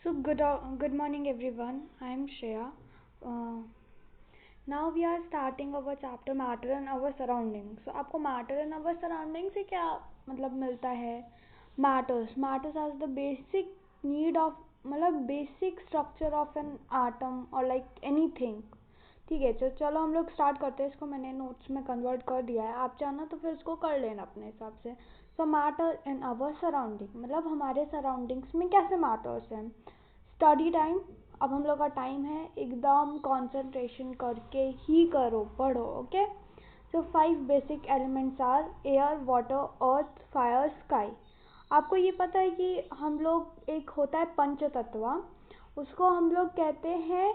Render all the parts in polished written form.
Good morning everyone. I am Shreya. Uh, Now we are starting our chapter matter and our surroundings. So आपको matter and our surroundings से क्या मतलब मिलता है? Matters as the basic need of मतलब basic structure of an atom or like anything. ठीक है, चलो हम लोग स्टार्ट करते हैं इसको. मैंने नोट्स में कन्वर्ट कर दिया है, आप चाहना तो फिर इसको कर लेना अपने हिसाब से. So matter in our surrounding मतलब हमारे सराउंडिंग्स में कैसे मैटर्स हैं. स्टडी टाइम, अब हम लोग का टाइम है, एकदम कंसंट्रेशन करके ही करो, पढ़ो. Okay. So 5 basic elements are air, water, earth, fire, sky. आपको ये पता है कि हम लोग एक होता है पंच तत्व, उसको हम लोग कहते हैं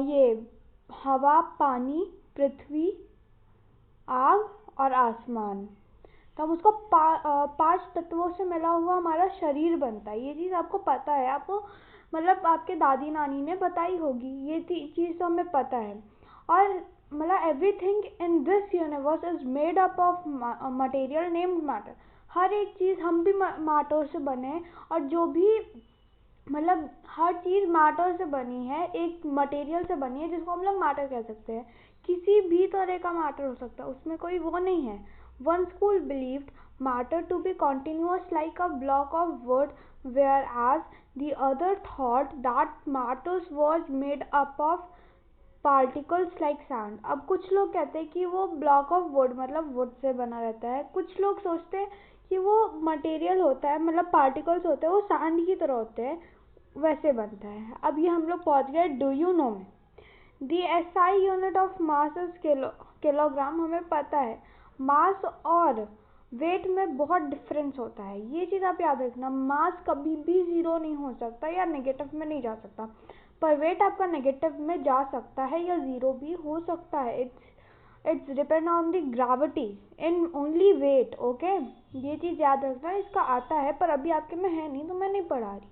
ये हवा, पानी, पृथ्वी, आग और आसमान. तो हम उसको 5 तत्वों से मिला हुआ हमारा शरीर बनता है. ये चीज़ आपको पता है, आपको मतलब आपके दादी नानी ने बताई होगी, ये चीज़ तो हमें पता है. और मतलब everything in this universe is made up of material named matter. हर एक चीज़, हम भी मैटर से बने हैं, और जो भी मतलब हर चीज़ मैटर से बनी है, एक मटेरियल से बनी है जिसको हम लोग मैटर कह सकते हैं. किसी भी तरह का मैटर हो सकता है, उसमें कोई वो नहीं है. One school believed matter to be continuous like a block of wood, whereas the other thought that matters was made up of particles like sand. अब कुछ लोग कहते हैं कि वो block of wood मतलब wood से बना रहता है, कुछ लोग सोचते हैं कि वो मटेरियल होता है मतलब पार्टिकल्स होते हैं, वो सैंड की तरह होते हैं, वैसे बनता है. अब ये हम लोग पहुंच गए डू यू नो में. The SI unit of mass is kilogram. हमें पता है मास और वेट में बहुत डिफरेंस होता है, ये चीज़ आप याद रखना. मास कभी भी जीरो नहीं हो सकता या नेगेटिव में नहीं जा सकता, पर वेट आपका नेगेटिव में जा सकता है या जीरो भी हो सकता है. It's depend on the gravity in only weight. Okay, ये चीज़ याद रखना. इसका आता है पर अभी आपके में है नहीं तो मैं नहीं पढ़ा रही.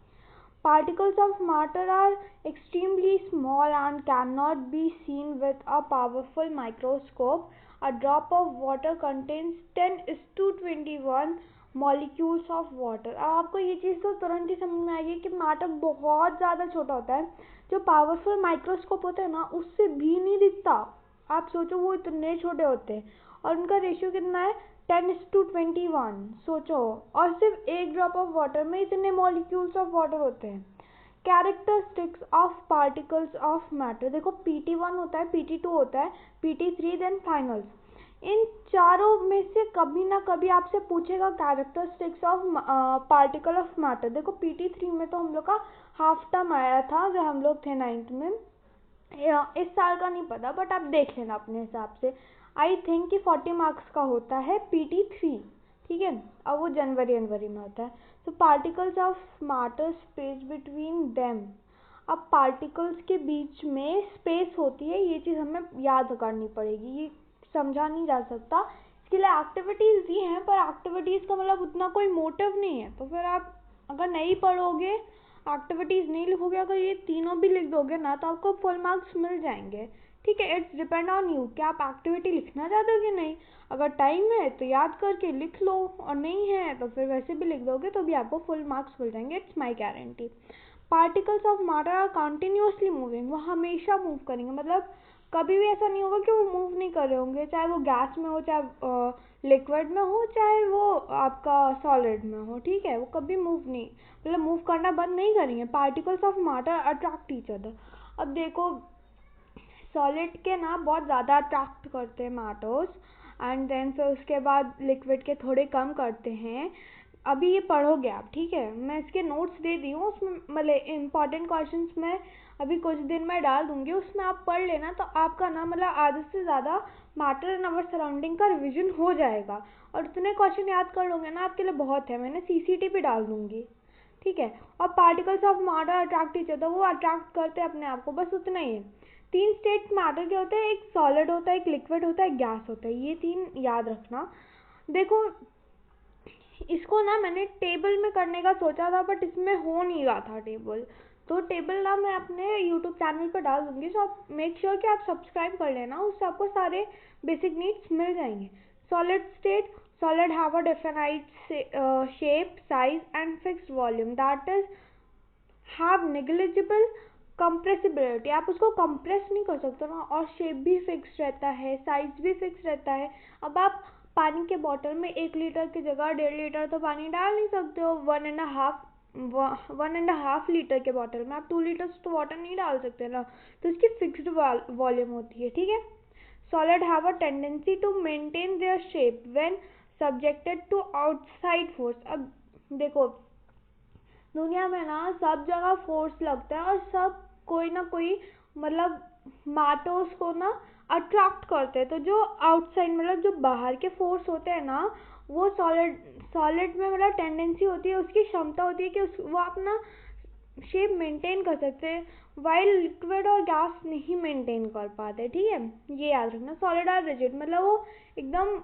Particles of matter are extremely small and cannot be seen with a powerful microscope. A drop of water contains 10:21 molecules of water. अब आपको ये चीज़ तो तुरंत ही समझ में आएगी कि मैटर बहुत ज़्यादा छोटा होता है, जो पावरफुल माइक्रोस्कोप होते हैं ना उससे भी नहीं दिखता. आप सोचो वो इतने छोटे होते हैं, और उनका रेशियो कितना है 10:21. सोचो, और सिर्फ एक ड्रॉप ऑफ वाटर में इतने मॉलिक्यूल्स ऑफ वाटर होते हैं. Characteristics of particles of matter, देखो PT1 होता है, PT2 होता है, PT3 देन फाइनल्स. इन चारों में से कभी ना कभी आपसे पूछेगा characteristics of particle of matter. देखो PT3 में तो हम लोग का हाफ टर्म आया था जब हम लोग थे 9th में. इस साल का नहीं पता, बट आप देख लेना अपने हिसाब से. आई थिंक कि 40 मार्क्स का होता है PT3. ठीक है, अब वो जनवरी में होता है. तो particles of matter space between them. अब पार्टिकल्स के बीच में स्पेस होती है, ये चीज़ हमें याद करनी पड़ेगी, ये समझा नहीं जा सकता. इसके लिए एक्टिविटीज़ दी हैं, पर एक्टिविटीज़ का मतलब उतना कोई मोटिव नहीं है, तो फिर आप अगर नहीं पढ़ोगे, एक्टिविटीज़ नहीं लिखोगे, अगर ये तीनों भी लिख दोगे ना तो आपको फुल मार्क्स मिल जाएंगे. ठीक है, इट्स डिपेंड ऑन यू कि आप एक्टिविटी लिखना चाहते हो कि नहीं. अगर टाइम है तो याद करके लिख लो, और नहीं है तो फिर वैसे भी लिख दोगे तो भी आपको फुल मार्क्स मिल जाएंगे. It's my guarantee. Particles of matter are continuously moving. वो हमेशा मूव करेंगे, मतलब कभी भी ऐसा नहीं होगा कि वो मूव नहीं कर रहे होंगे, चाहे वो गैस में हो, चाहे लिक्विड में हो, चाहे वो आपका सॉलिड में हो. ठीक है, वो कभी मूव नहीं मतलब मूव करना बंद नहीं करेंगे. Particles of matter attract each other. अब देखो सॉलिड के ना बहुत ज़्यादा अट्रैक्ट करते हैं मैटर्स, एंड देन फिर उसके बाद लिक्विड के थोड़े कम करते हैं. अभी ये पढ़ोगे आप, ठीक है, मैं इसके नोट्स दे दी हूँ, उसमें मतलब इम्पॉर्टेंट क्वेश्चंस मैं अभी कुछ दिन में डाल दूंगी, उसमें आप पढ़ लेना. तो आपका ना मतलब आधे से ज़्यादा मैटर इन अवर सराउंडिंग का रिविजन हो जाएगा, और इतने क्वेश्चन याद कर लोगे ना आपके लिए बहुत है. मैंने CCT पे डाल दूंगी, ठीक है. और particles of matter attract each other, वो अट्रैक्ट करते हैं अपने आप को, बस उतना ही है. 3 स्टेट मैटर के होते हैं, एक सॉलिड होता है, एक लिक्विड होता है, एक गैस होता है. ये 3 याद रखना. देखो इसको ना मैंने टेबल में करने का सोचा था, बट इसमें हो नहीं रहा था टेबल, तो टेबल ना मैं अपने YouTube चैनल पर डाल दूंगी. सो आप मेक श्योर कि आप सब्सक्राइब कर लेना, उससे आपको सारे बेसिक नीड्स मिल जाएंगे. Solid state, solid have a definite shape, size and fixed volume, that is have negligible compressibility, आप उसको कंप्रेस नहीं कर सकते ना, और शेप भी फिक्स रहता है, साइज भी फिक्स रहता है। अब आप पानी के बॉटल में 1 लीटर की जगह 1.5 लीटर तो पानी डाल नहीं सकते हो। 1.5 लीटर के बॉटल में आप 2 लीटर तो वाटर नहीं डाल सकते ना, तो इसकी फिक्स्ड वॉल्यूम होती है, ठीक है। Solid have a tendency to maintain their shape when subjected to outside force. अब देखो, दुनिया में ना सब जगह फोर्स लगता है, और सब कोई ना कोई मतलब मैटर्स को ना अट्रैक्ट करते हैं। तो जो आउटसाइड मतलब जो बाहर के फोर्स होते हैं ना, वो सॉलिड में मतलब टेंडेंसी होती है, उसकी क्षमता होती है कि वो अपना शेप मेंटेन कर सकते हैं, वाइल लिक्विड और गैस नहीं मेंटेन कर पाते, ठीक है। ये याद रखना। सॉलिड और रिजिड मतलब वो एकदम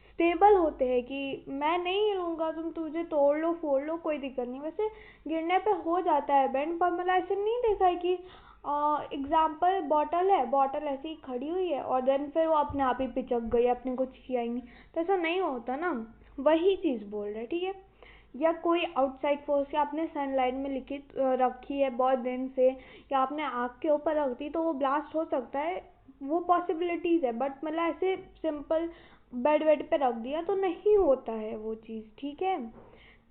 स्टेबल होते हैं कि मैं नहीं हिलूंगा, तुम तुझे तोड़ लो फोड़ लो कोई दिक्कत नहीं। वैसे गिरने पे हो जाता है बेंड, पर मतलब ऐसे नहीं देखा है कि एग्जाम्पल बॉटल है, बॉटल ऐसे ही खड़ी हुई है और देन फिर वो अपने आप ही पिचक गई, अपने कुछ किया ही नहीं, तो ऐसा नहीं होता ना। वही चीज़ बोल रहे, ठीक है। या कोई आउटसाइड फोर्स, या आपने सनलाइट में लिखी रखी है बहुत दिन से, या आपने आँख के ऊपर रख दी तो वो ब्लास्ट हो सकता है, वो पॉसिबिलिटीज है। बट मतलब ऐसे सिंपल बेड वेड पे रख दिया तो नहीं होता है वो चीज़, ठीक है।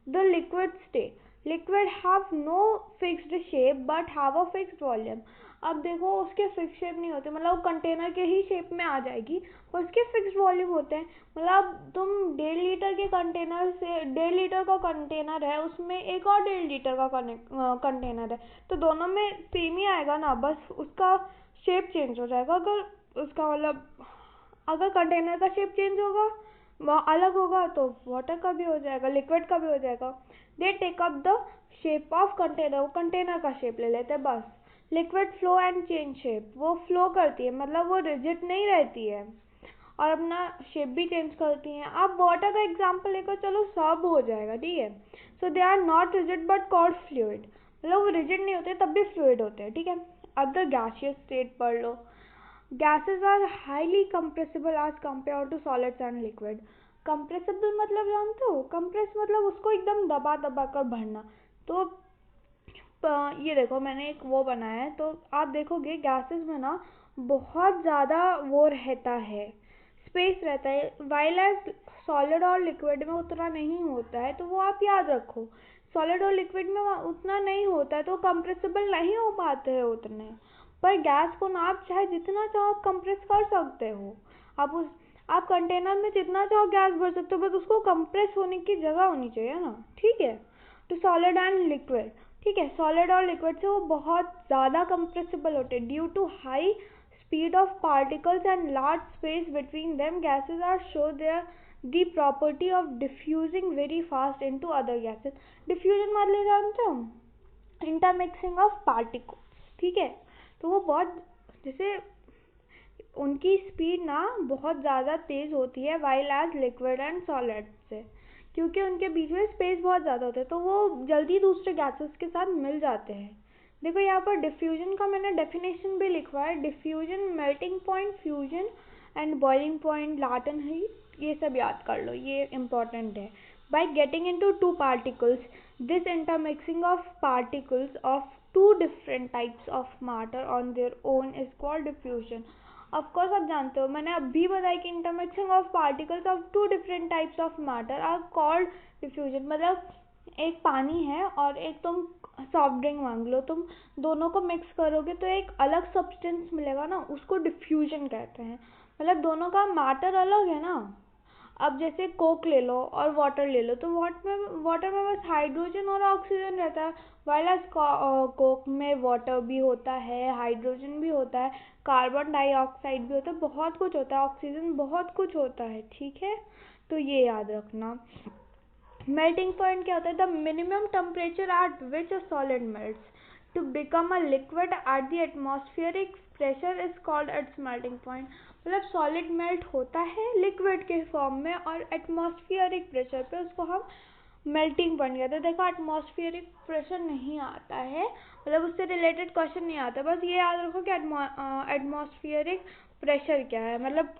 The liquid state, liquid have no fixed shape but have a fixed volume. अब देखो उसके फिक्स शेप नहीं होते, मतलब वो कंटेनर के ही शेप में आ जाएगी, पर उसके फिक्स्ड वॉल्यूम होते हैं। मतलब तुम 1.5 लीटर के कंटेनर से 1.5 लीटर का कंटेनर है, उसमें एक और 1.5 लीटर का कंटेनर है, तो दोनों में सेम ही आएगा ना, बस उसका शेप चेंज हो जाएगा। अगर उसका मतलब अगर कंटेनर का शेप चेंज होगा, वह अलग होगा, तो वाटर का भी हो जाएगा, लिक्विड का भी हो जाएगा। They take up the shape of container, वो कंटेनर का शेप ले लेते हैं बस। Liquid flow and change shape, वो फ्लो करती है, मतलब वो रिजिड नहीं रहती है, और अपना शेप भी चेंज करती हैं। आप वाटर का एग्जांपल लेकर चलो, सब हो जाएगा, ठीक है। So they are not rigid but called fluid, मतलब वो रिजिड नहीं होते तब भी फ्लूइड होते हैं, ठीक है। अब द गैसियस स्टेट पढ़ लो। Gases are highly compressible as compare to solids and liquid. Compressible मतलब जानते हो, कंप्रेस मतलब उसको एकदम दबा दबा कर भरना। तो ये देखो मैंने एक वो बनाया है, तो आप देखोगे गैसेस में ना बहुत ज़्यादा वो रहता है, स्पेस रहता है, वाइल एज सॉलिड और लिक्विड में उतना नहीं होता है। तो वो आप याद रखो, सॉलिड और लिक्विड में उतना नहीं होता है, तो कंप्रेसिबल नहीं हो पाते हैं उतने। पर गैस को ना आप चाहे जितना चाहो कंप्रेस कर सकते हो। आप कंटेनर में जितना चाहो गैस भर सकते हो, बस उसको कंप्रेस होने की जगह होनी चाहिए ना, ठीक है। तो सॉलिड एंड लिक्विड, ठीक है, सॉलिड और लिक्विड से वो बहुत ज़्यादा कंप्रेसिबल होते हैं। Due to high speed of particles and large space between them, gases are show there the property of diffusing very fast into other gases. Diffusion मतलब जानते हो, इंटरमिक्सिंग ऑफ पार्टिकल्स, ठीक है। तो वो बहुत, जैसे उनकी स्पीड ना बहुत ज़्यादा तेज़ होती है while as liquid and solid से, क्योंकि उनके बीच में स्पेस बहुत ज़्यादा होता है, तो वो जल्दी दूसरे गैसेस के साथ मिल जाते हैं। देखो यहाँ पर डिफ्यूजन का मैंने डेफिनेशन भी लिखवा है। Diffusion, melting point, fusion and boiling point, latent heat, ये सब याद कर लो, ये इम्पोर्टेंट है। By getting into two particles, this intermixing of particles of two different types of matter on their own is called diffusion. Of course आप जानते हो, मैंने अभी बताया कि intermixing of particles of two different types of matter are called diffusion. मतलब एक पानी है और एक तुम सॉफ्ट ड्रिंक मांग लो, तुम दोनों को मिक्स करोगे तो एक अलग सब्सटेंस मिलेगा ना, उसको डिफ्यूजन कहते हैं। मतलब दोनों का मैटर अलग है ना। अब जैसे कोक ले लो और वाटर ले लो, तो वाटर में बस हाइड्रोजन और ऑक्सीजन रहता है, वाइल एज कोक में वाटर भी होता है, हाइड्रोजन भी होता है, कार्बन डाइऑक्साइड भी होता है, बहुत कुछ होता है, ऑक्सीजन, बहुत कुछ होता है, ठीक है। तो ये याद रखना। मेल्टिंग पॉइंट क्या होता है, the minimum temperature at which a solid melts to become a liquid at the atmospheric pressure is called its melting point. मतलब सॉलिड मेल्ट होता है लिक्विड के फॉर्म में, और एटमॉस्फेरिक प्रेशर पे उसको हम मेल्टिंग पॉइंट कहते हैं। देखो एटमॉस्फेरिक प्रेशर नहीं आता है, मतलब उससे रिलेटेड क्वेश्चन नहीं आता, बस ये याद रखो कि एटमॉस्फेरिक प्रेशर क्या है, मतलब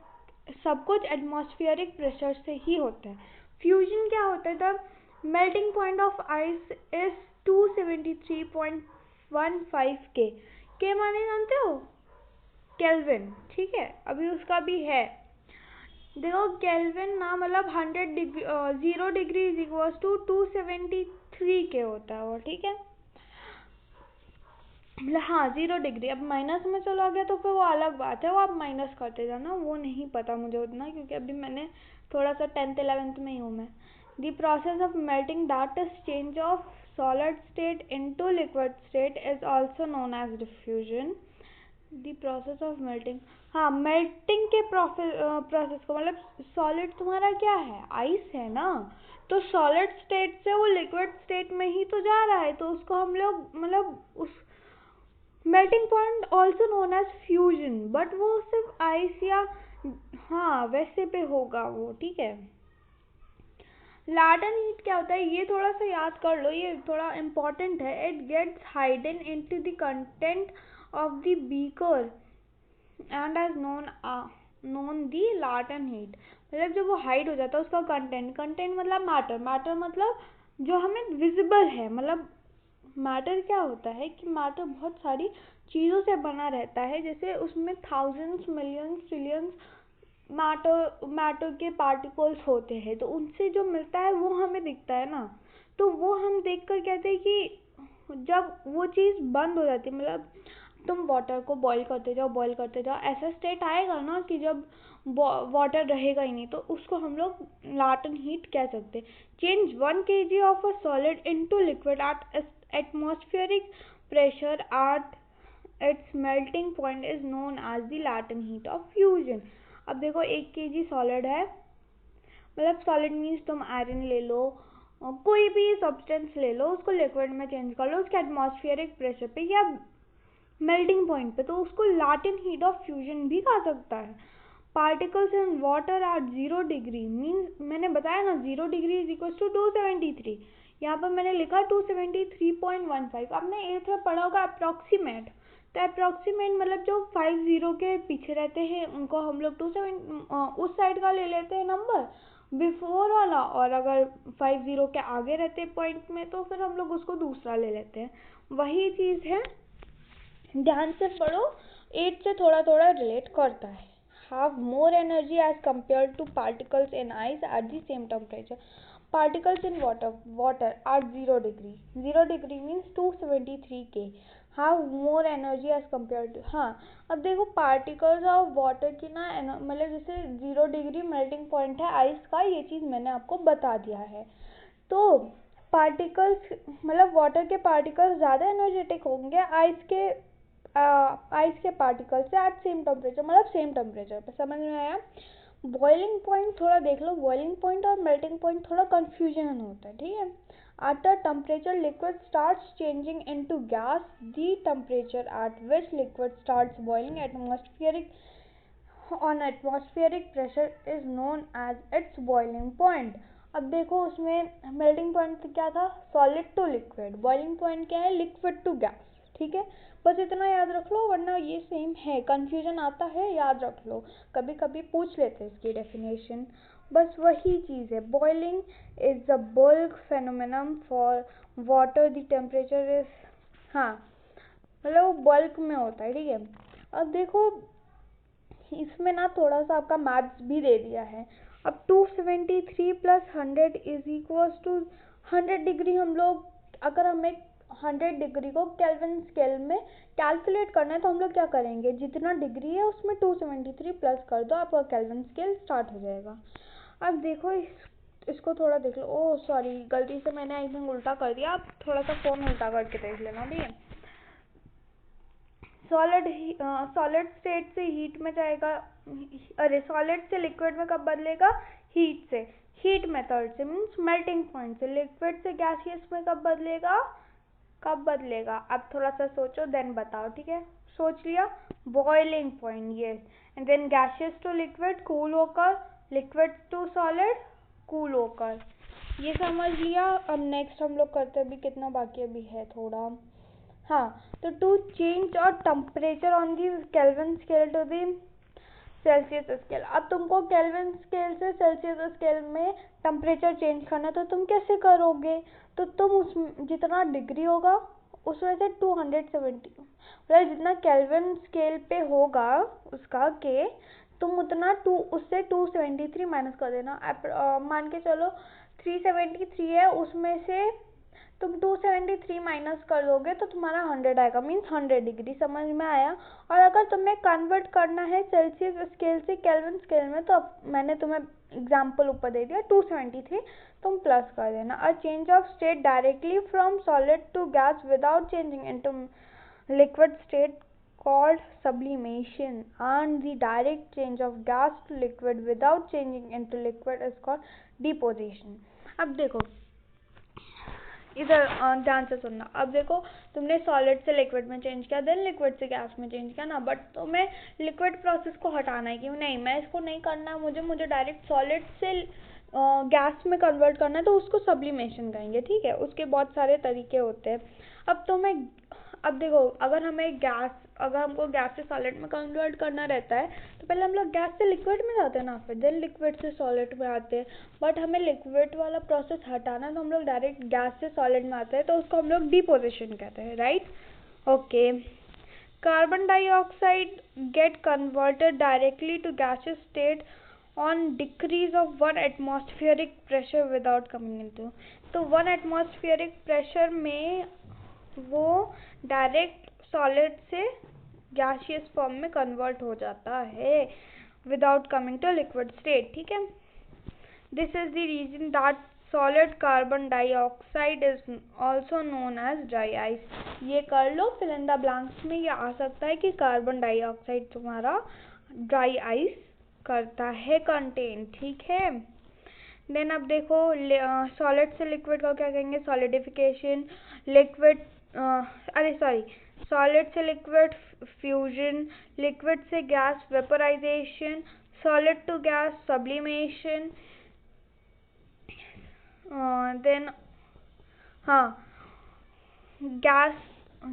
सब कुछ एटमॉस्फेरिक प्रेशर से ही होता है। फ्यूजन क्या होता है, the melting point of ice is 273 273.15 के माने जानते हो? केल्विन, ठीक है। अभी उसका भी है, देखो केल्विन ना मतलब 0 डिग्री इज इक्वल्स टू 273 के होता है वो, ठीक है। मतलब हाँ 0 डिग्री, अब माइनस में चला गया तो फिर वो अलग बात है, वो आप माइनस करते जाना, वो नहीं पता मुझे उतना, क्योंकि अभी मैंने थोड़ा सा 10th 11th में ही हूँ मैं। The process of melting that is change of solid state into liquid state is also known as diffusion. The process of melting, हाँ मेल्टिंग के प्रोसेस को, मतलब सॉलिड तुम्हारा क्या है, आइस है ना, तो सॉलिड स्टेट से वो लिक्विड स्टेट में ही तो जा रहा है, तो उसको हम लोग मतलब उस melting point also known as fusion, but वो सिर्फ आइस या हाँ वैसे पे होगा वो, ठीक है। लैटन हीट क्या होता है, ये थोड़ा सा याद कर लो, ये थोड़ा इम्पोर्टेंट है। It gets hidden into the content of the beaker and as known the latent heat, मतलब जब वो हाइड हो जाता है उसका कंटेंट मतलब मैटर मतलब जो हमें विजिबल है, मतलब मैटर क्या होता है कि मैटर बहुत सारी चीज़ों से बना रहता है, जैसे उसमें थाउजेंड्स मिलियंस ट्रिलियंस मैटर के पार्टिकल्स होते हैं, तो उनसे जो मिलता है वो हमें दिखता है ना, तो वो हम देख कर कहते हैं कि जब वो चीज़ बंद हो जाती है, मतलब तुम वाटर को बॉईल करते जाओ, ऐसा स्टेट आएगा ना कि जब वाटर रहेगा ही नहीं, तो उसको हम लोग लैटेंट हीट कह सकते हैं। Change 1 kg of a solid into liquid at atmospheric pressure at its melting point is known as the latent heat of fusion. अब देखो 1 kg सॉलिड है, मतलब सॉलिड मीन्स तुम आयरन ले लो, कोई भी सब्सटेंस ले लो, उसको लिक्विड में चेंज कर लो उसके एटमॉस्फेरिक प्रेशर पे या मेल्टिंग पॉइंट पे, तो उसको लैटेंट हीट ऑफ फ्यूजन भी कहा सकता है। Particles in water at 0 degree means, मैंने बताया ना 0 डिग्री इज इक्वल टू 273, यहाँ पर मैंने लिखा 273.15। आपने 8th में पढ़ा होगा अप्रॉक्सीमेट, तो अप्रॉक्सीमेट मतलब जो 50 के पीछे रहते हैं उनको हम लोग 27 उस साइड का ले लेते हैं नंबर बिफोर वाला, और अगर 50 के आगे रहते पॉइंट में तो फिर हम लोग उसको दूसरा ले लेते हैं, वही चीज़ है, ध्यान से पढ़ो, 8 से थोड़ा थोड़ा रिलेट करता है। Have more energy as compare to particles in ice at the same temperature. Particles in water at 0 degree, 0 degree means 273 K, have more energy as compare to, हाँ अब देखो पार्टिकल्स ऑफ वाटर की ना मतलब जैसे 0 degree melting point है ice का, ये चीज़ मैंने आपको बता दिया है। तो पार्टिकल्स मतलब वाटर के पार्टिकल्स ज़्यादा एनर्जेटिक होंगे आइस के पार्टिकल से एट सेम टेम्परेचर, मतलब सेम टेम्परेचर पे, समझ में आया। बॉइलिंग पॉइंट थोड़ा देख लो, बॉइलिंग पॉइंट और मेल्टिंग पॉइंट थोड़ा कंफ्यूजन होता है, ठीक है। At a temperature liquid starts changing into gas, the temperature at which liquid starts boiling on atmospheric pressure is known as its boiling point. अब देखो उसमें मेल्टिंग पॉइंट क्या था, solid to liquid, boiling point क्या है, liquid to gas, ठीक है। बस इतना याद रख लो, वरना ये सेम है, कंफ्यूजन आता है, याद रख लो, कभी कभी पूछ लेते हैं इसकी डेफिनेशन, बस वही चीज़ है। Boiling is the bulk phenomenon for water, the temperature is, हाँ मतलब वो बल्क में होता है, ठीक है। अब देखो इसमें ना थोड़ा सा आपका मैथ्स भी दे दिया है। अब 273 plus 100 is equals to 100 degree, हम लोग अगर हमें 100 डिग्री को केल्विन स्केल में कैलकुलेट करना है तो हम लोग क्या करेंगे, जितना डिग्री है उसमें 273 प्लस कर दो, आपका केल्विन स्केल स्टार्ट हो जाएगा। अब देखो इसको थोड़ा देख लो, ओह सॉरी गलती से मैंने आई थिंक उल्टा कर दिया, आप थोड़ा सा फ़ोन उल्टा करके देख लेना, ठीक है। सॉलिड स्टेट से हीट में जाएगा, अरे सॉलिड से लिक्विड में कब बदलेगा, हीट से, हीट मेथड से मीन्स मेल्टिंग पॉइंट से। लिक्विड से गैसियस में कब बदलेगा, अब थोड़ा सा सोचो देन बताओ, ठीक है। सोच लिया, boiling point, yes, and then gaseous to liquid cool होकर, लिक्विड टू सॉलिड कूल होकर, ये समझ लिया। अब नेक्स्ट हम लोग करते हैं, अभी कितना बाकी अभी है थोड़ा, हाँ तो to change our temperature on the Kelvin scale to the Celsius scale. अब तुमको केल्विन स्केल से सेल्सियस स्केल में टेम्परेचर चेंज करना है तो तुम कैसे करोगे, तो तुम उस जितना डिग्री होगा उसमें से 270 मतलब जितना केल्विन स्केल पे होगा उसका के, तुम उतना उससे 273 माइनस कर देना। मान के चलो 373 है, उसमें से तुम 273 माइनस कर दोगे तो तुम्हारा 100 आएगा, मीन्स 100 डिग्री। समझ में आया? और अगर तुम्हें कन्वर्ट करना है सेल्सियस स्केल से केल्विन स्केल में, तो मैंने तुम्हें एग्जाम्पल ऊपर दे दिया 273, तुम प्लस कर देना। A change of state directly from solid to gas without changing into liquid state called sublimation, and the direct change of gas to liquid without changing into liquid is called deposition। अब देखो इधर ध्यान से सुनना। अब देखो तुमने solid से लिक्विड में चेंज किया, देन लिक्विड से गैस में चेंज किया ना, बट तुम्हें लिक्विड प्रोसेस को हटाना है कि नहीं, मैं इसको नहीं करना है, मुझे डायरेक्ट सॉलिड से गैस में कन्वर्ट करना है, तो उसको सब्लिमेशन कहेंगे। ठीक है, उसके बहुत सारे तरीके होते हैं। अब देखो अगर हमको गैस से सॉलिड में कन्वर्ट करना रहता है, तो पहले हम लोग गैस से लिक्विड में जाते हैं ना, फिर देन लिक्विड से सॉलिड में आते हैं। बट हमें लिक्विड वाला प्रोसेस हटाना, तो हम लोग डायरेक्ट गैस से सॉलिड में आते हैं, तो उसको हम लोग डिपोजिशन कहते हैं, right? Okay. Carbon dioxide get converted directly to gaseous state on decrease of 1 atmospheric pressure without coming into, तो 1 atmospheric pressure में वो डायरेक्ट सॉलिड से गैसियस फॉर्म में कन्वर्ट हो जाता है without coming to liquid state. ठीक है, this is the reason that solid carbon dioxide is also known as dry ice. ये कर लो, फिल इन द ब्लैंक्स में ये आ सकता है कि कार्बन डाइऑक्साइड तुम्हारा ड्राई आइस करता है कंटेन। ठीक है, देन अब देखो सॉलिड से लिक्विड का क्या कहेंगे? सॉलिडिफिकेशन। सॉलिड से लिक्विड फ्यूजन, लिक्विड से gas vaporisation, solid to gas sublimation, then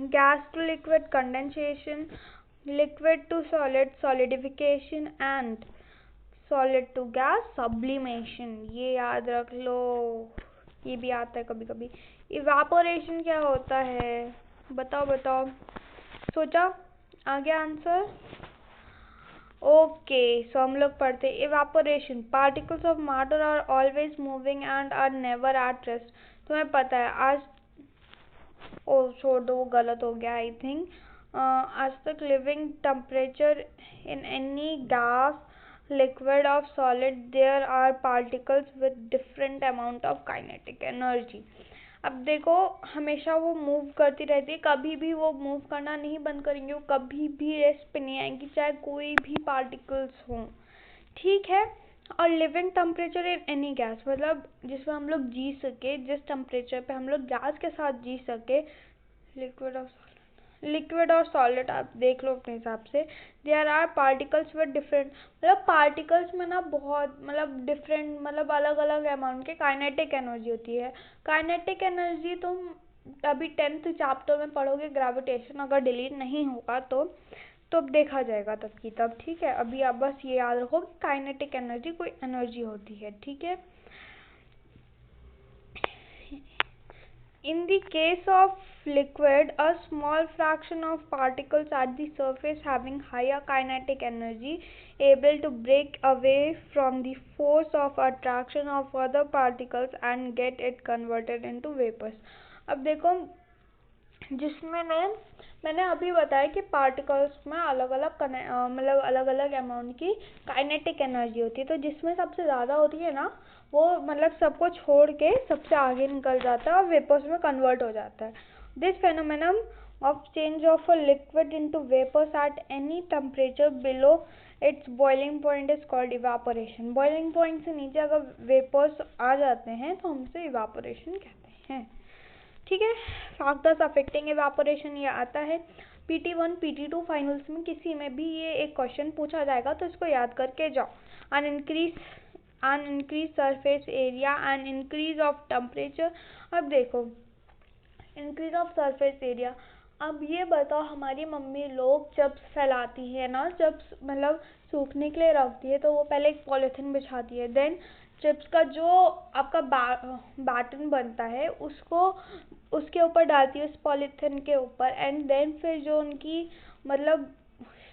gas to liquid condensation, liquid to solid solidification and solid to gas sublimation. ये याद रख लो, ये भी आता है कभी कभी। इवापोरेशन क्या होता है? बताओ, सोचा? आ गया आंसर? ओके, सो हम लोग पढ़ते evaporation. Particles of matter are always moving and are never at rest. तुम्हें पता है आज, छोड़ दो, वो गलत हो गया आई थिंक। आज तक living temperature in any gas, liquid or solid, there are particles with different amount of kinetic energy। अब देखो हमेशा वो मूव करती रहती है, कभी भी वो मूव करना नहीं बंद करेंगे, वो कभी भी रेस्ट पे नहीं आएंगी, चाहे कोई भी पार्टिकल्स हों। ठीक है, और living temperature in any gas, मतलब जिसमें हम लोग जी सके, जिस टेम्परेचर पे हम लोग गैस के साथ जी सके, लिक्विड और सॉलिड आप देख लो अपने हिसाब से। There are particles with different, मतलब पार्टिकल्स में ना बहुत डिफरेंट, अलग अलग अमाउंट के काइनेटिक एनर्जी होती है। काइनेटिक एनर्जी तुम अभी 10th चैप्टर में पढ़ोगे, ग्रेविटेशन अगर डिलीट नहीं होगा तो देखा जाएगा तब की तब। ठीक है, अभी आप बस ये याद रखो कि काइनेटिक एनर्जी कोई एनर्जी होती है। ठीक है, in the case of liquid, a small fraction of particles at the surface having higher kinetic energy able to break away from the force of attraction of other particles and get it converted into vapors। अब देखो, जिसमें मैंने अभी बताया कि particles में अलग अलग अमाउंट की काइनेटिक एनर्जी होती है, तो जिसमें सबसे ज़्यादा होती है ना, वो सबको छोड़ के सबसे आगे निकल जाता है और वेपर्स में कन्वर्ट हो जाता है। This phenomenon of change of a liquid into vapours at any temperature below its boiling point is called evaporation. Boiling point से नीचे अगर वेपर्स आ जाते हैं तो हम उसे इवापोरेशन कहते हैं। ठीक है, फैक्टर्स अफेक्टिंग इवापोरेशन ये आता है PT1 PT2 फाइनल्स में, किसी में भी ये एक क्वेश्चन पूछा जाएगा, तो इसको याद करके जाओ। An increase surface area and increase of temperature. अब देखो इंक्रीज ऑफ सरफेस एरिया, अब ये बताओ हमारी मम्मी लोग जब फैलाती है ना, जब सूखने के लिए रखती है, तो वो पहले एक पॉलिथीन बिछाती है, देन चिप्स का जो आपका बैटन बनता है उसको उसके ऊपर डालती है, उस पॉलीथिन के ऊपर, एंड देन फिर जो उनकी मतलब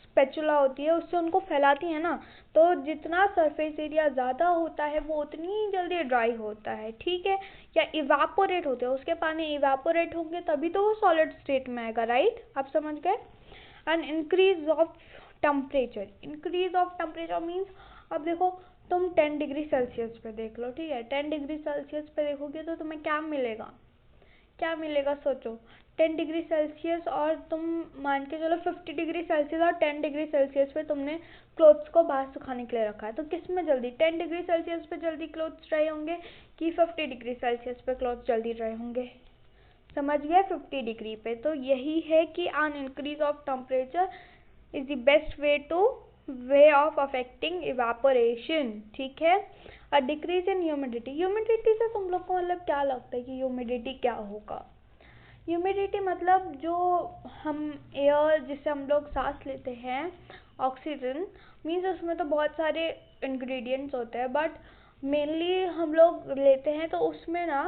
स्पैचुला होती है उससे उनको फैलाती है ना, तो जितना सरफेस एरिया ज़्यादा होता है वो उतनी ही जल्दी ड्राई होता है, ठीक है, या इवापोरेट होते हैं, उसके पानी इवापोरेट होंगे तभी तो वो सॉलिड स्टेट में आएगा, राइट, आप समझ गए। And increase of temperature means, अब देखो तुम 10 डिग्री सेल्सियस पे देख लो, ठीक है, 10 डिग्री सेल्सियस पे देखोगे तो तुम्हें क्या मिलेगा सोचो। 10 डिग्री सेल्सियस और तुम मान के चलो 50 डिग्री सेल्सियस और 10 डिग्री सेल्सियस पे तुमने क्लोथ्स को बाहर सुखाने के लिए रखा है, तो किस में जल्दी 10 डिग्री सेल्सियस पे जल्दी क्लोथ्स ड्राई होंगे कि 50 डिग्री सेल्सियस पे क्लोथ्स जल्दी ड्राई होंगे, समझ गए, 50 डिग्री पे। तो यही है कि an increase of temperature is the best way of affecting evaporation, ठीक है। a decrease in humidity से तुम लोग को मतलब क्या लगता है कि ह्यूमिडिटी क्या होगा। ह्यूमिडिटी मतलब जो हम एयर जिससे हम लोग सांस लेते हैं, ऑक्सीजन, मीन्स उसमें तो बहुत सारे इंग्रेडिएंट्स होते हैं, बट मेनली हम लोग लेते हैं तो उसमें ना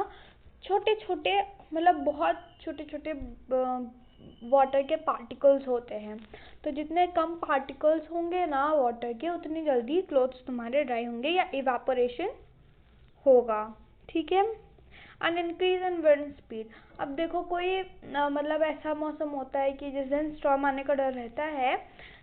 छोटे छोटे मतलब बहुत छोटे छोटे वाटर के पार्टिकल्स होते हैं, तो जितने कम पार्टिकल्स होंगे ना वाटर के उतनी जल्दी क्लोथ्स तुम्हारे ड्राई होंगे या इवापोरेशन होगा, ठीक है। And increase in wind speed, अब देखो कोई मतलब ऐसा मौसम होता है कि जिस दिन स्टॉर्म आने का डर रहता है,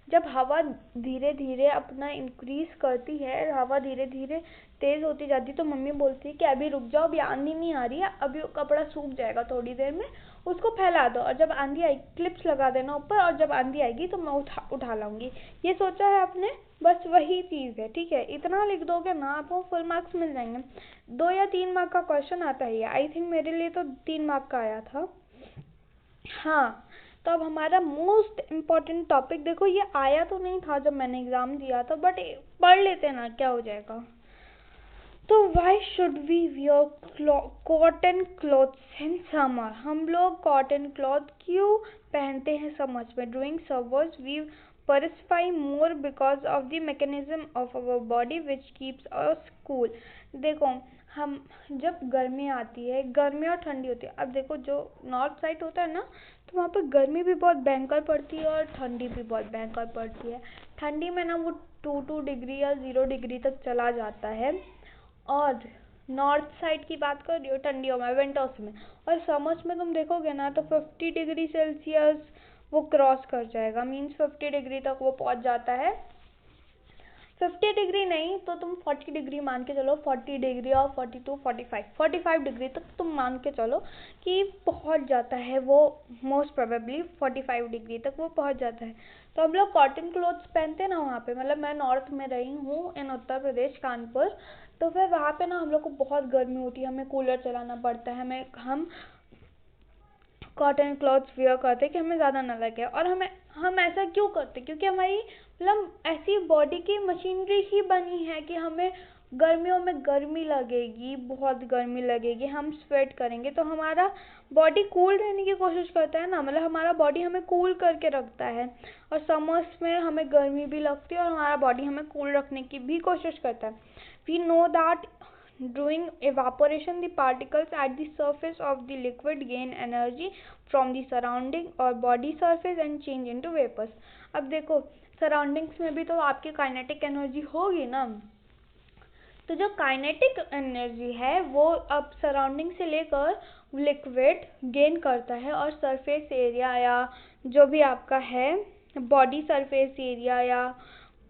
जब हवा धीरे धीरे अपना इंक्रीज करती है, हवा धीरे धीरे तेज होती जाती, तो मम्मी बोलती है कि अभी रुक जाओ, अभी आंधी नहीं आ रही है, अभी कपड़ा सूख जाएगा थोड़ी देर में, उसको फैला दो, और जब आंधी आएगी क्लिप्स लगा देना ऊपर, और जब आंधी आएगी तो मैं उठा लाऊंगी। ये सोचा है आपने, बस वही चीज़ है, ठीक है, इतना लिख दोगे ना आपको फुल मार्क्स मिल जाएंगे। 2 या 3 मार्क का क्वेश्चन आता है, आई थिंक मेरे लिए तो 3 मार्क का आया था। हाँ, तो अब हमारा मोस्ट इम्पॉर्टेंट टॉपिक, देखो ये आया तो नहीं था जब मैंने एग्जाम दिया था, बट पढ़ लेते ना, क्या हो जाएगा। तो why should we wear cotton clothes in summer, हम लोग कॉटन क्लॉथ क्यों पहनते हैं समर्स में। During summers we perspire more because of the mechanism of our body which keeps us cool. देखो हम जब गर्मी आती है, गर्मी और ठंडी होती है, अब देखो जो नॉर्थ साइड होता है ना, तो वहाँ पर गर्मी भी बहुत भयंकर पड़ती है और ठंडी भी बहुत भयंकर पड़ती है। ठंडी में ना वो 2 डिग्री या 0 डिग्री तक चला जाता है, और नॉर्थ साइड की बात कर रही हो ठंडियों में, विंटर्स में, और समर्स में तुम देखोगे ना तो 50 डिग्री सेल्सियस वो क्रॉस कर जाएगा, मीन्स 50 डिग्री तक वो पहुंच जाता है। 50 डिग्री नहीं तो तुम 40 डिग्री मान के चलो, 40 डिग्री और 42, 45 डिग्री तक तुम मान के चलो कि पहुंच जाता है वो, मोस्ट प्रोबेबली 45 डिग्री तक वो पहुंच जाता है। तो हम लोग कॉटन क्लोथ्स पहनते हैं ना वहाँ पे, मतलब मैं नॉर्थ में रही हूँ इन उत्तर प्रदेश कानपुर, तो फिर वहाँ पे ना हम लोग को बहुत गर्मी होती है, हमें कूलर चलाना पड़ता है, हम कॉटन क्लॉथ्स वियर करते कि हमें ज़्यादा ना लगे। और हम ऐसा क्यों करते, क्योंकि हमारी मतलब ऐसी बॉडी की मशीनरी ही बनी है कि हमें गर्मियों में गर्मी लगेगी, बहुत गर्मी लगेगी, हम स्वेट करेंगे, तो हमारा बॉडी कूल रहने की कोशिश करता है ना, मतलब हमारा बॉडी हमें कूल करके रखता है, और समर्स में हमें गर्मी भी लगती है और हमारा बॉडी हमें कूल रखने की भी कोशिश करता है। We know that during evaporation the particles at the surface of the liquid gain energy from the surrounding or body surface and change into vapors। अब देखो सराउंडिंग्स में भी तो आपकी काइनेटिक एनर्जी होगी ना, तो जो काइनेटिक एनर्जी है वो अब सराउंडिंग से लेकर लिक्विड गेन करता है, और सरफेस एरिया या जो भी आपका है बॉडी सरफेस एरिया या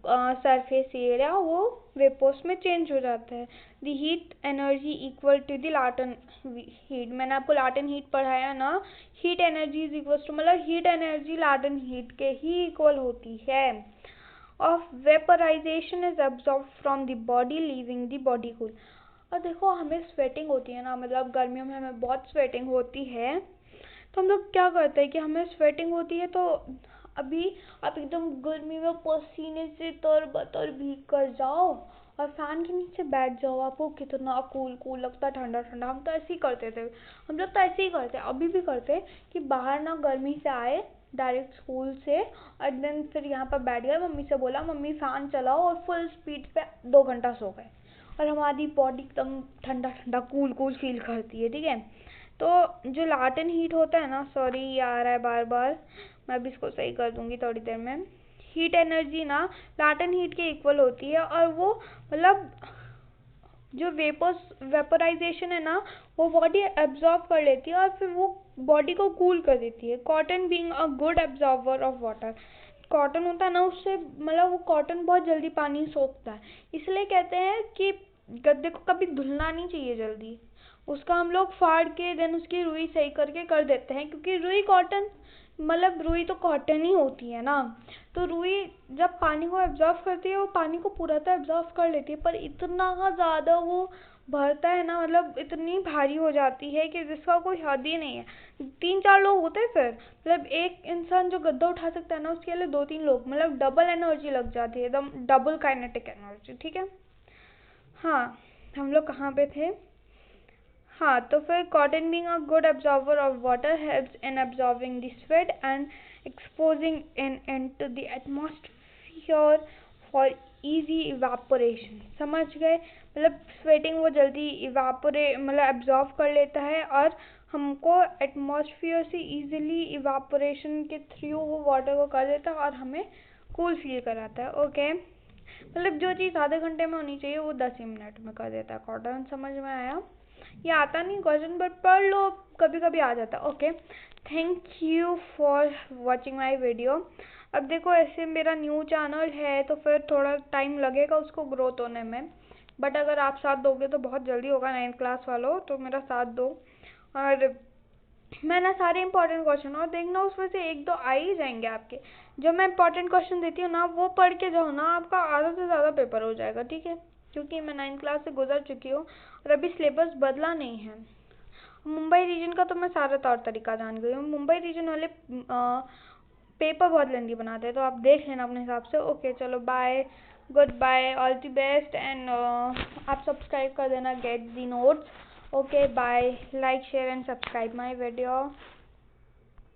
सरफेस एरिया वो वेपोर्स में चेंज हो जाता है। The heat energy equal to the latent heat, मैंने आपको लाटेंट हीट पढ़ाया ना, heat energy is equal to, मतलब हीट एनर्जी लाटेंट हीट के ही इक्वल होती है। Of vaporization is absorb from the body leaving the body cool. और देखो हमें स्वेटिंग होती है ना, मतलब गर्मियों में हमें बहुत स्वेटिंग होती है, तो हम लोग क्या करते हैं कि हमें स्वेटिंग होती है, तो अभी आप एकदम गर्मी में पसीने से तर-बतर भीग कर जाओ और फैन के नीचे बैठ जाओ, आपको कितना कूल कूल लगता है, ठंडा ठंडा। हम तो ऐसे ही करते थे, हम लोग तो ऐसे ही करते हैं, अभी भी करते हैं कि बाहर ना गर्मी से आए डायरेक्ट स्कूल से, और देन फिर यहाँ पर बैठ गए, मम्मी से बोला मम्मी फैन चलाओ, और फुल स्पीड पे 2 घंटा सो गए, और हमारी बॉडी एकदम ठंडा ठंडा कूल कूल फील करती है, ठीक है। तो जो लाटेंट हीट होता है ना, सॉरी ये आ रहा है बार बार, मैं भी इसको सही कर दूंगी थोड़ी देर में। हीट एनर्जी ना लाटेंट हीट के इक्वल होती है, और वो मतलब जो वेपोराइजेशन है ना वो बॉडी एब्जॉर्ब कर लेती है और फिर वो बॉडी को कूल कर देती है। Cotton being a good absorber of water, cotton होता है ना उससे मतलब वो कॉटन बहुत जल्दी पानी सोखता है, इसलिए कहते हैं कि गद्दे को कभी धुलना नहीं चाहिए जल्दी, उसका हम लोग फाड़ के देन उसकी रुई सही करके कर देते हैं, क्योंकि रुई कॉटन मतलब रुई तो कॉटन ही होती है ना, तो रुई जब पानी को एब्जॉर्ब करती है वो पानी को पूरा तो एब्जॉर्ब कर लेती है, पर इतना ज़्यादा वो भरता है ना, मतलब इतनी भारी हो जाती है कि जिसका कोई हद ही नहीं है। 3-4 लोग होते हैं फिर, मतलब एक इंसान जो गद्दा उठा सकता है ना उसके लिए 2-3 लोग, मतलब डबल एनर्जी लग जाती है, एकदम डबल काइनेटिक एनर्जी, ठीक है। हाँ, हम लोग कहाँ पे थे? हाँ, तो फिर cotton being a good absorber of water helps in absorbing the sweat and exposing into the atmosphere for easy evaporation. समझ गए? मतलब स्वेटिंग वो जल्दी मतलब एब्जॉर्ब कर लेता है और हमको एटमॉस्फेयर से इजीली इवापोरेशन के थ्रू वो वाटर को कर देता है और हमें कूल फील कराता है। ओके, मतलब जो चीज़ आधे घंटे में होनी चाहिए वो 10 ही मिनट में कर देता है कॉटन। समझ में आया? ये आता नहीं क्वेश्चन बट पढ़ लो, कभी कभी आ जाता है। Okay, thank you for watching my video. अब देखो ऐसे मेरा न्यू चैनल है तो फिर थोड़ा टाइम लगेगा उसको ग्रोथ होने में, बट अगर आप साथ दोगे तो बहुत जल्दी होगा। 9th क्लास वालों तो मेरा साथ दो, और मैं ना सारे इंपॉर्टेंट क्वेश्चन और देखना उसमें से 1-2 आ ही जाएंगे आपके। जो मैं इंपॉर्टेंट क्वेश्चन देती हूँ ना वो पढ़ के जाओ ना, आपका आधा से ज़्यादा पेपर हो जाएगा, ठीक है। क्योंकि मैं 9th क्लास से गुजर चुकी हूँ और अभी सिलेबस बदला नहीं है। मुंबई रीजन का तो मैं सारा तौर तरीका जान गई हूँ। मुंबई रीजन वाले पेपर बहुत लेंदी बनाते हैं, तो आप देख लेना अपने हिसाब से। ओके चलो, bye, good bye, all the best, and आप सब्सक्राइब कर देना, get the notes. Okay bye, like share and subscribe my video.